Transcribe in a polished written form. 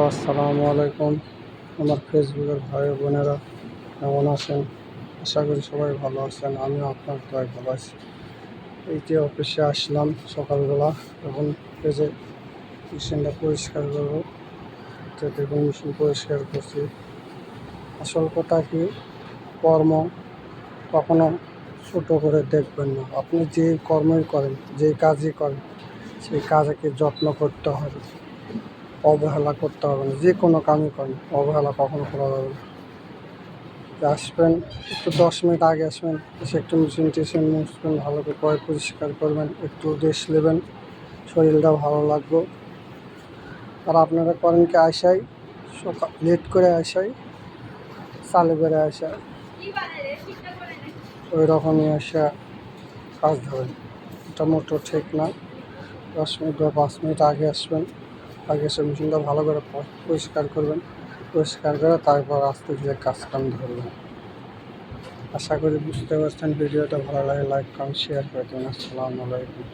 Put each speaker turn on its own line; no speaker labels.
আসসালামু আলাইকুম। আমার ফেসবুকের ভাই বোনেরা কেমন আছেন? আশা করি সবাই ভালো আছেন। আমিও আপনার দয়ায় ভালো আছি। এই যে অফিসে আসলাম সকালবেলা, এখন পেজে মেশিনটা পরিষ্কার করবো। তো দেখুন মেশিন পরিষ্কার করছি। আসল কথা কি, কর্ম কখনো ছোটো করে দেখবেন না। আপনি যে কর্মই করেন, যে কাজই করেন, সেই কাজকে যত্ন করতে হবে, অবহেলা করতে হবে না। যে কোনো কামই করেন, অবহেলা কখনো করা যাবে না। আসবেন একটু 10 মিনিট আগে আসবেন, এসে একটু মেশিন টেশিন মুছবেন, ভালো করে পরিষ্কার করবেন, একটু রেস্ট নেবেন, শরীরটা ভালো লাগবে। আর আপনারা করেন কি, আসাই সকাল লেট করে আসাই চালু করে আসা, ওই রকমই আসা কাজ ধরেন। এটা মোটো ঠিক না। 10 মিনিট বা 5 মিনিট আগে আসবেন, আগে এসে মেশিনটা ভালো করে পরিষ্কার করবেন, পরিষ্কার করে তারপর আস্তে ধীরে কাজ কাম ধরবেন। আশা করি বুঝতে পারছেন। ভিডিওটা ভালো লাগে লাইক কমেন্ট শেয়ার করে দিন। আসসালামু আলাইকুম।